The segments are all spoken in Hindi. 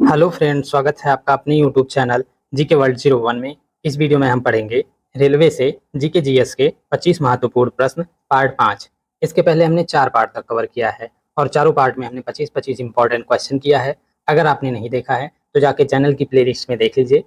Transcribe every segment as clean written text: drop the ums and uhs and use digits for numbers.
हेलो फ्रेंड, स्वागत है आपका अपने यूट्यूब चैनल जीके वर्ल्ड 01 में। इस वीडियो में हम पढ़ेंगे रेलवे से जीके जीएस के 25 महत्वपूर्ण प्रश्न पार्ट 5। इसके पहले हमने 4 पार्ट तक कवर किया है और चारों पार्ट में हमने 25-25 इंपॉर्टेंट क्वेश्चन किया है। अगर आपने नहीं देखा है तो जाके चैनल की प्लेलिस्ट में देख लीजिए।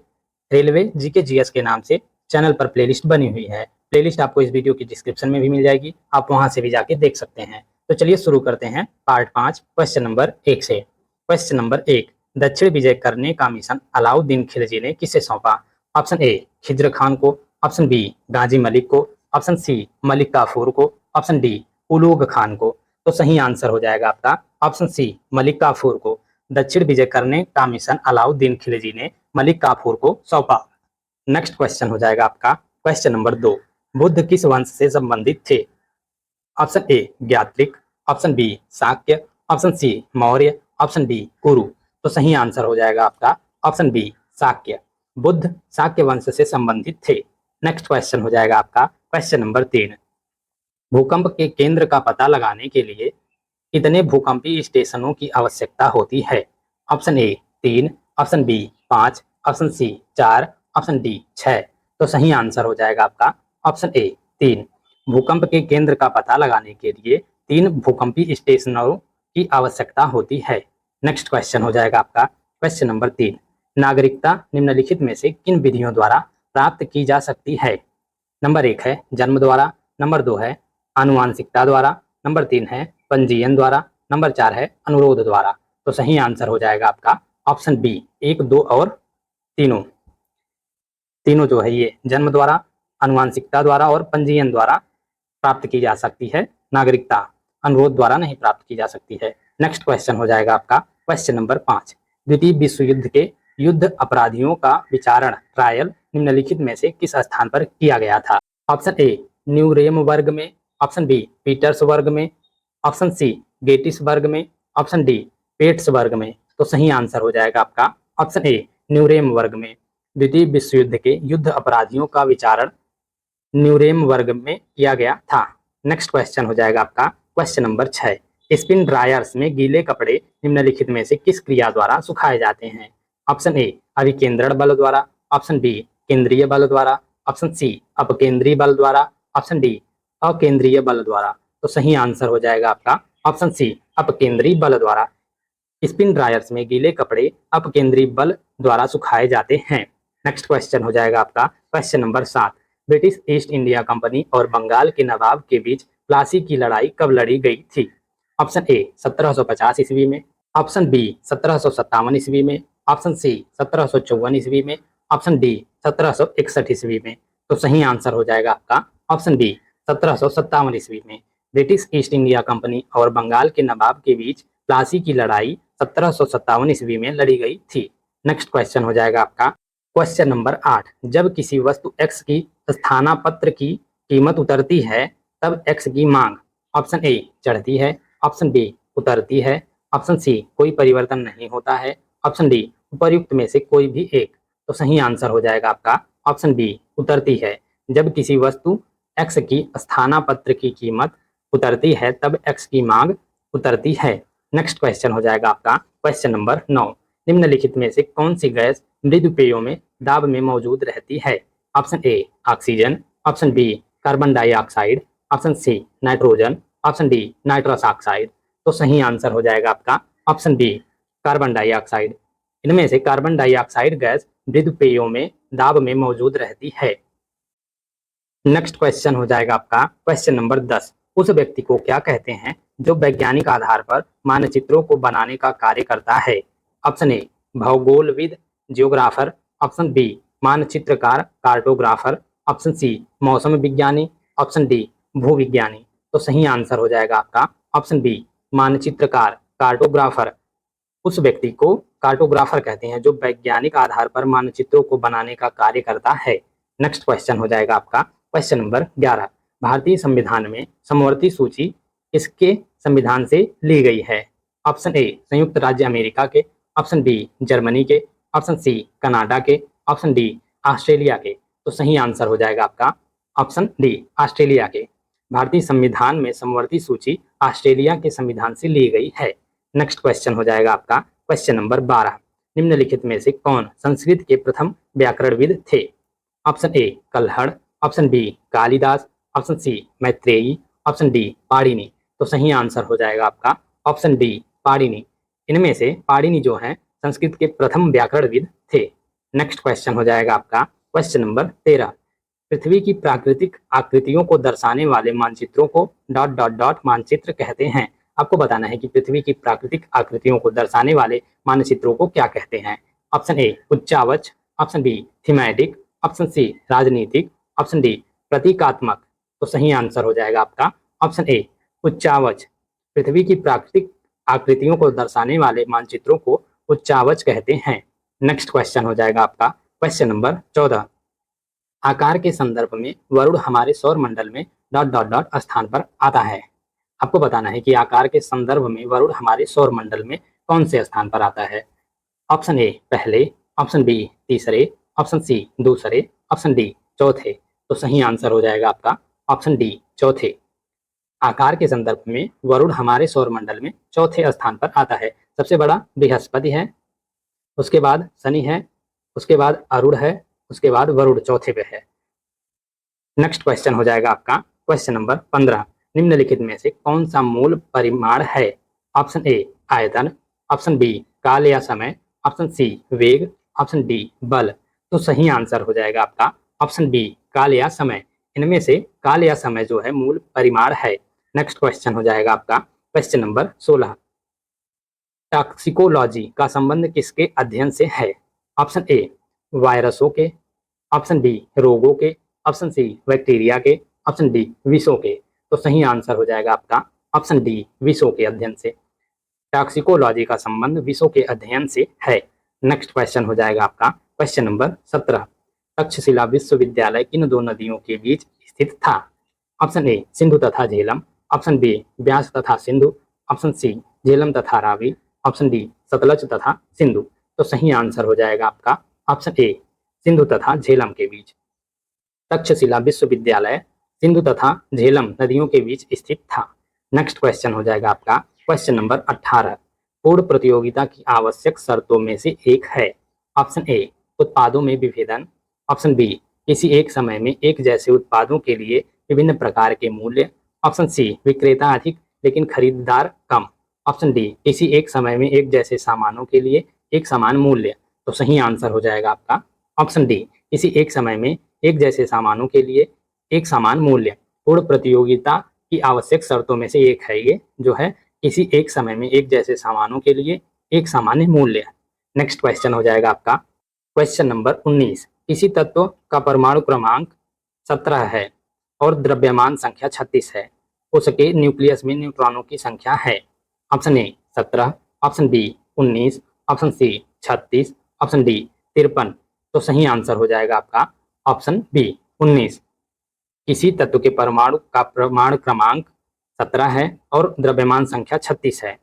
रेलवे जीके जीएस के नाम से चैनल पर प्लेलिस्ट बनी हुई है। प्लेलिस्ट आपको इस वीडियो की डिस्क्रिप्शन में भी मिल जाएगी, आप वहां से भी जाके देख सकते हैं। तो चलिए शुरू करते हैं पार्ट 5 क्वेश्चन नंबर 1 से। क्वेश्चन नंबर 1, दक्षिण विजय करने का मिशन अलाउद्दीन खिलजी ने किसे सौंपा? ऑप्शन ए खिज्र खान को, ऑप्शन बी गाजी मलिक को, ऑप्शन सी मलिक काफूर को, ऑप्शन डी उलूग खान को। तो सही आंसर हो जाएगा आपका ऑप्शन सी मलिक काफूर को। दक्षिण विजय करने का मिशन अलाउद्दीन खिलजी ने मलिक काफूर को सौंपा। नेक्स्ट क्वेश्चन हो जाएगा आपका क्वेश्चन नंबर 2, बुद्ध किस वंश से संबंधित थे? Option A Jnatrika, option B Shakya, option C Maurya, option D Kuru. तो सही आंसर हो जाएगा आपका ऑप्शन बी शाक्य। बुद्ध शाक्य वंश से संबंधित थे। नेक्स्ट क्वेश्चन हो जाएगा आपका क्वेश्चन नंबर 3, भूकंप के केंद्र का पता लगाने के लिए कितने भूकंपीय स्टेशनों की आवश्यकता होती है? Option A 3, option B 5, option C 4, option D 6। तो सही आंसर हो जाएगा आपका ऑप्शन ए 3। भूकंप के केंद्र का पता लगाने के लिए 3 भूकंपीय स्टेशनों की आवश्यकता होती है। नेक्स्ट क्वेश्चन हो जाएगा आपका क्वेश्चन नंबर 3, नागरिकता निम्नलिखित में से किन विधियों द्वारा प्राप्त की जा सकती है? नंबर 1 है जन्म द्वारा, नंबर 2 है आनुवांशिकता द्वारा, नंबर 3 है पंजीयन द्वारा, नंबर 4 है अनुरोध द्वारा। तो सही आंसर हो जाएगा आपका ऑप्शन बी 1, 2 और तीनों। तीनों जो है ये जन्म द्वारा, आनुवांशिकता द्वारा और पंजीयन द्वारा प्राप्त की जा सकती है। नागरिकता अनुरोध द्वारा नहीं प्राप्त की जा सकती है। नेक्स्ट क्वेश्चन हो जाएगा आपका क्वेश्चन नंबर 5, द्वितीय विश्व युद्ध के युद्ध अपराधियों का विचारण ट्रायल निम्नलिखित में से किस स्थान पर किया गया था? ऑप्शन ए न्यूरेमबर्ग में, ऑप्शन बी पीटर्सबर्ग में, ऑप्शन सी गेटिसबर्ग में, ऑप्शन डी पेट्सबर्ग में। तो सही आंसर हो जाएगा आपका ऑप्शन ए न्यूरेमबर्ग में। द्वितीय विश्व युद्ध के युद्ध अपराधियों का विचारण न्यूरेमबर्ग में किया गया था। नेक्स्ट क्वेश्चन हो जाएगा आपका क्वेश्चन नंबर 6, स्पिन ड्रायर्स में गीले कपड़े निम्नलिखित में से किस क्रिया द्वारा सुखाए जाते हैं? ऑप्शन ए अभिकेंद्रण बल द्वारा, ऑप्शन बी केंद्रीय बल द्वारा, ऑप्शन सी अपकेंद्रीय बल द्वारा, ऑप्शन डी अकेंद्रीय बल द्वारा। तो सही आंसर हो जाएगा आपका ऑप्शन सी अपकेंद्रीय बल द्वारा। स्पिन ड्रायर्स में गीले कपड़े अपकेंद्रीय बल द्वारा सुखाए जाते हैं। नेक्स्ट क्वेश्चन हो जाएगा आपका question number 7, British east India company और बंगाल के नवाब के बीच प्लासी की लड़ाई कब लड़ी गई थी? ऑप्शन ए 1750 ईस्वी में, ऑप्शन बी 1757 ईस्वी में, ऑप्शन सी 1754 ईस्वी में, ऑप्शन डी 1761 ईस्वी में। तो सही आंसर हो जाएगा आपका ऑप्शन बी 1757 ईस्वी में। ब्रिटिश ईस्ट इंडिया कंपनी और बंगाल के नवाब के बीच प्लासी की लड़ाई 1757 ईस्वी में लड़ी गई थी। नेक्स्ट क्वेश्चन हो जाएगा आपका क्वेश्चन नंबर 8, जब किसी वस्तु x की स्थानापन्न की कीमत उतरती है तब x की मांग ऑप्शन ए चढ़ती है, ऑप्शन बी उतरती है, ऑप्शन सी कोई परिवर्तन नहीं होता है, ऑप्शन डी उपर्युक्त में से कोई भी एक। तो सही आंसर हो जाएगा आपका ऑप्शन बी उतरती है। जब किसी वस्तु x की स्थानापन्न की कीमत उतरती है तब x की मांग उतरती है। नेक्स्ट क्वेश्चन हो जाएगा आपका क्वेश्चन नंबर 9, निम्नलिखित में से कौन सी गैस मृदु पेयों में दाब में मौजूद रहती है? Option A oxygen, option B carbon dioxide, option C nitrogen, option D nitrous oxide. तो सही आंसर हो जाएगा आपका ऑप्शन बी कार्बन डाइऑक्साइड। इनमें से कार्बन डाइऑक्साइड गैस मृदु पेयों में दाब में मौजूद रहती है। नेक्स्ट क्वेश्चन हो जाएगा आपका क्वेश्चन नंबर 10, उस व्यक्ति को क्या कहते हैं जो वैज्ञानिक आधार पर मानचित्रों को बनाने का कार्य करता है? ऑप्शन ए भौगोलविद जियोग्राफर, ऑप्शन बी मानचित्रकार कार्टोग्राफर, ऑप्शन सी मौसम विज्ञानी, ऑप्शन डी भूविज्ञानी। तो सही आंसर हो जाएगा आपका ऑप्शन बी मानचित्रकार कार्टोग्राफर। उस व्यक्ति को कार्टोग्राफर कहते हैं जो वैज्ञानिक आधार पर मानचित्रों को बनाने का कार्य करता है। नेक्स्ट क्वेश्चन हो जाएगा आपका क्वेश्चन नंबर 11, भारतीय संविधान में समवर्ती सूची किसके संविधान से ली गई है? ऑप्शन ए संयुक्त राज्य अमेरिका के, ऑप्शन बी जर्मनी के, ऑप्शन सी कनाडा के, ऑप्शन डी ऑस्ट्रेलिया के। तो सही आंसर हो जाएगा आपका ऑप्शन डी ऑस्ट्रेलिया के। भारतीय संविधान में समवर्ती सूची ऑस्ट्रेलिया के संविधान से ली गई है। नेक्स्ट क्वेश्चन हो जाएगा आपका क्वेश्चन नंबर 12, निम्नलिखित में से कौन संस्कृत के प्रथम व्याकरणविद थे? Option A Kalhana, option B Kalidas, option C Maitreyi, option D Panini. तो सही आंसर हो जाएगा आपका ऑप्शन डी पाणिनि। इनमें से पाणिनि जो है संस्कृत के प्रथम व्याकरणविद थे। नेक्स्ट क्वेश्चन हो जाएगा आपका क्वेश्चन नंबर 13। पृथ्वी की प्राकृतिक आकृतियों को दर्शाने वाले मानचित्रों को डॉट डॉट डॉट मानचित्र कहते हैं। आपको बताना है कि पृथ्वी की प्राकृतिक आकृतियों को दर्शाने वाले मानचित्रों को क्या कहते हैं। ऑप्शन ए उच्चावच, option B thematic, option C राजनीतिक, ऑप्शन डी प्रतीकात्मक। तो सही आंसर हो जाएगा आपका ऑप्शन ए उच्चावच। पृथ्वी की प्राकृतिक आकृतियों को दर्शाने वाले मानचित्रों को उच्चावच कहते हैं। नेक्स्ट क्वेश्चन हो जाएगा आपका क्वेश्चन नंबर 14। आकार के संदर्भ में वरुण हमारे सौर मंडल में डॉट डॉट डॉट स्थान पर आता है। आपको बताना है कि आकार के संदर्भ में वरुण हमारे सौर मंडल में कौन से स्थान पर आता है। ऑप्शन ए पहले, ऑप्शन बी तीसरे, ऑप्शन सी दूसरे, ऑप्शन डी चौथे। तो सही आंसर हो जाएगा आपका ऑप्शन डी चौथे। आकार के संदर्भ में वरुण हमारे सौर मंडल में चौथे स्थान पर आता है। सबसे बड़ा बृहस्पति है, उसके बाद शनि है, उसके बाद अरुण है, उसके बाद वरुण चौथे पे है। नेक्स्ट क्वेश्चन हो जाएगा आपका क्वेश्चन नंबर 15। निम्नलिखित में से कौन सा मूल परिमाण है? ऑप्शन ए आयतन, ऑप्शन बी काल या समय, ऑप्शन सी वेग, ऑप्शन डी बल। तो सही आंसर हो जाएगा आपका ऑप्शन बी काल या समय। इनमें से काल या समय जो है मूल परिमाण है। नेक्स्ट क्वेश्चन हो जाएगा आपका क्वेश्चन नंबर 16। टॉक्सिकोलॉजी का संबंध किसके अध्ययन से है? ऑप्शन ए वायरसों के, ऑप्शन बी रोगों के, ऑप्शन सी बैक्टीरिया के, ऑप्शन डी विषों के। तो सही आंसर हो जाएगा आपका ऑप्शन डी विषों के अध्ययन से। टॉक्सिकोलॉजी का संबंध विषों के अध्ययन से है। नेक्स्ट क्वेश्चन हो जाएगा आपका क्वेश्चन नंबर 17। तक्षशिला विश्वविद्यालय किन दो नदियों के बीच स्थित था? ऑप्शन ए सिंधु तथा झेलम, ऑप्शन बी ब्यास तथा सिंधु, ऑप्शन सी झेलम तथा रावी, ऑप्शन डी सतलज तथा सिंधु। तो सही आंसर हो जाएगा आपका ऑप्शन ए सिंधु तथा झेलम के बीच। तक्षशिला विश्वविद्यालय सिंधु तथा झेलम नदियों के बीच स्थित था। नेक्स्ट क्वेश्चन हो जाएगा आपका क्वेश्चन नंबर 18। पूर्ण प्रतियोगिता की आवश्यक शर्तों में से एक है। ऑप्शन ए उत्पादों में विभेदन, ऑप्शन बी किसी एक समय में एक जैसे उत्पादों के लिए विभिन्न प्रकार के मूल्य, ऑप्शन सी विक्रेता अधिक लेकिन खरीदार कम, ऑप्शन डी किसी एक समय में एक जैसे सामानों के लिए एक समान मूल्य। तो सही आंसर हो जाएगा आपका ऑप्शन डी किसी एक समय में एक जैसे सामानों के लिए एक समान मूल्य। पूर्ण प्रतियोगिता की आवश्यक शर्तों में से एक है ये, जो है किसी एक समय में एक जैसे सामानों के लिए एक सामान्य मूल्य। नेक्स्ट क्वेश्चन हो जाएगा आपका क्वेश्चन नंबर 19। किसी तत्व का परमाणु क्रमांक 17 है और द्रव्यमान संख्या 36 है, उसके न्यूक्लियस में न्यूट्रॉनों की संख्या है। Option A 17, option B 19, option C 36, option D 53। तो सही आंसर हो जाएगा आपका ऑप्शन बी 19। किसी तत्व के परमाणु का परमाणु क्रमांक 17 है और द्रव्यमान संख्या 36 है,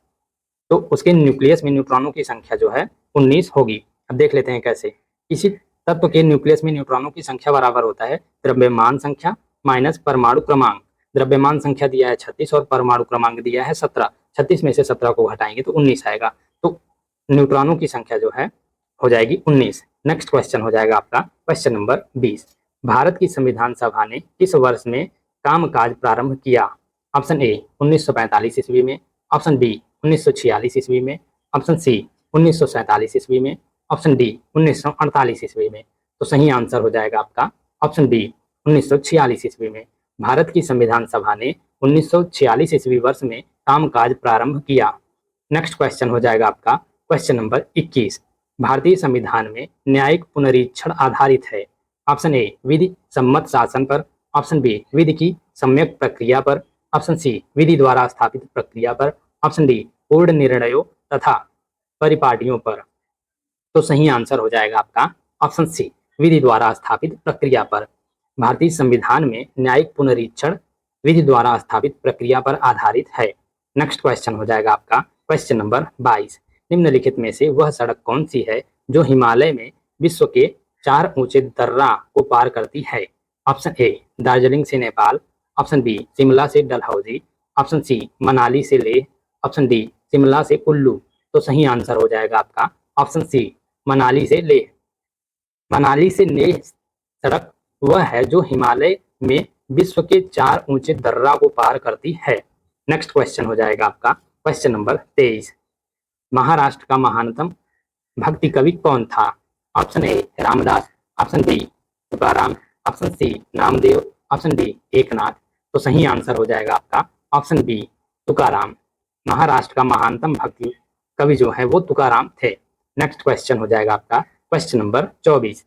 तो उसके न्यूक्लियस में न्यूट्रॉनों की संख्या जो है 19 होगी। अब देख लेते हैं कैसे। किसी तत्व के न्यूक्लियस में न्यूट्रॉनों की संख्या बराबर होता है द्रव्यमान संख्या माइनस परमाणु क्रमांक। द्रव्यमान संख्या दिया है 36 और परमाणु क्रमांक दिया है 17। 36 में से 17 को घटाएंगे तो 19 आएगा, तो न्यूट्रॉनों की संख्या जो है हो जाएगी 19। नेक्स्ट क्वेश्चन हो जाएगा आपका क्वेश्चन नंबर 20। भारत की संविधान सभा ने किस वर्ष में कामकाज प्रारंभ किया? ऑप्शन ए 1945 ईस्वी में, ऑप्शन बी 1946 ईस्वी में, ऑप्शन सी 1947 ईस्वी में, ऑप्शन डी 1948 ईस्वी में। तो सही आंसर हो जाएगा आपका ऑप्शन डी 1946 ईस्वी में। भारत की संविधान सभा ने 1946 ईस्वी वर्ष में कामकाज प्रारंभ किया। नेक्स्ट क्वेश्चन हो जाएगा आपका क्वेश्चन नंबर 21। भारतीय संविधान में न्यायिक पुनरीक्षण आधारित है। ऑप्शन ए विधि सम्मत शासन पर, ऑप्शन बी विधि की सम्यक प्रक्रिया पर, ऑप्शन सी विधि द्वारा स्थापित प्रक्रिया पर, ऑप्शन डी पूर्ण निर्णयों तथा परिपाटियों पर। तो सही आंसर हो जाएगा आपका ऑप्शन सी विधि द्वारा स्थापित प्रक्रिया पर। भारतीय संविधान में न्यायिक पुनरीक्षण विधि द्वारा स्थापित प्रक्रिया पर आधारित है। नेक्स्ट क्वेश्चन हो जाएगा आपका क्वेश्चन नंबर 22। निम्नलिखित में से वह सड़क कौन सी है जो हिमालय में विश्व के 4 ऊंचे दर्रा को पार करती है? ऑप्शन ए दार्जिलिंग से नेपाल, ऑप्शन बी शिमला से डलहौजी, ऑप्शन सी मनाली से लेह, ऑप्शन डी शिमला से कुल्लू। तो सही आंसर हो जाएगा आपका ऑप्शन सी मनाली से लेह। मनाली से लेह सड़क वह है जो हिमालय में विश्व के 4 ऊंचे दर्रा को पार करती है। नेक्स्ट क्वेश्चन हो जाएगा आपका क्वेश्चन नंबर 23। महाराष्ट्र का महानतम भक्ति कवि कौन था? Option A Ramdas, option B Tukaram, option C Namdev, option D Eknath. तो सही आंसर हो जाएगा आपका ऑप्शन बी तुकाराम। महाराष्ट्र का महानतम भक्ति कवि जो है वो तुकाराम थे। नेक्स्ट क्वेश्चन हो जाएगा आपका क्वेश्चन नंबर 24।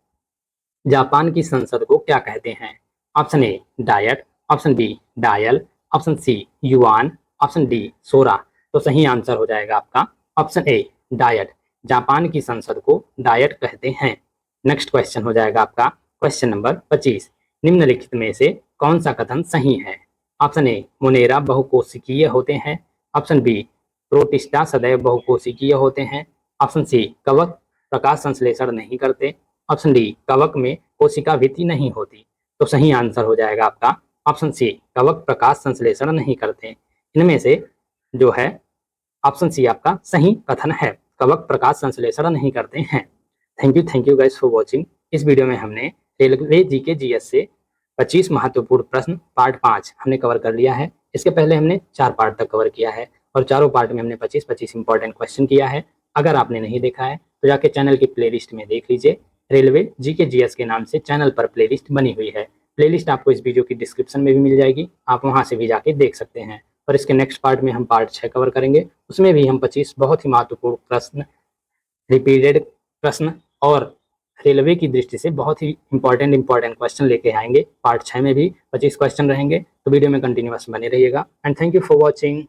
जापान की संसद को क्या कहते हैं? Option A diet, option B dial, option C yuan, option D सोरा। तो सही आंसर हो जाएगा आपका ऑप्शन ए डायट। जापान की संसद को डायट कहते हैं। नेक्स्ट क्वेश्चन हो जाएगा आपका क्वेश्चन नंबर 25। निम्नलिखित में से कौन सा कथन सही है? ऑप्शन ए मुनेरा बहुकोशिकीय होते हैं, ऑप्शन बी प्रोटिस्टा सदैव बहुकोशिकीय होते हैं, ऑप्शन सी कवक प्रकाश संश्लेषण नहीं करते, ऑप्शन डी कवक में कोशिका भित्ति नहीं होती। तो सही आंसर हो जाएगा आपका ऑप्शन सी कवक प्रकाश संश्लेषण नहीं करते। इनमें से जो है ऑप्शन सी आपका सही कथन है, कवक प्रकाश संश्लेषण नहीं करते हैं। Thank you guys for watching. इस वीडियो में हमने रेलवे जीके जीएस से 25 महत्वपूर्ण प्रश्न पार्ट 5 हमने कवर कर लिया है। इसके पहले हमने 4 पार्ट तक कवर किया है और चारों पार्ट में हमने 25-25 इंपॉर्टेंट क्वेश्चन किया है। अगर आपने नहीं देखा है तो जाके चैनल की प्लेलिस्ट में देख लीजिए। रेलवे जीके जीएस के नाम से चैनल पर प्लेलिस्ट बनी हुई है। प्लेलिस्ट आपको इस वीडियो की डिस्क्रिप्शन में भी मिल जाएगी, आप वहां से भी जाके देख सकते हैं। और इसके नेक्स्ट पार्ट में हम पार्ट 6 कवर करेंगे, उसमें भी हम 25 बहुत ही महत्वपूर्ण प्रश्न, रिपीटेड प्रश्न और रेलवे की दृष्टि से बहुत ही इंपॉर्टेंट क्वेश्चन लेके आएंगे। पार्ट 6 में भी 25 क्वेश्चन रहेंगे, तो वीडियो में कंटिन्यूअस बने रहिएगा। And thank you for watching.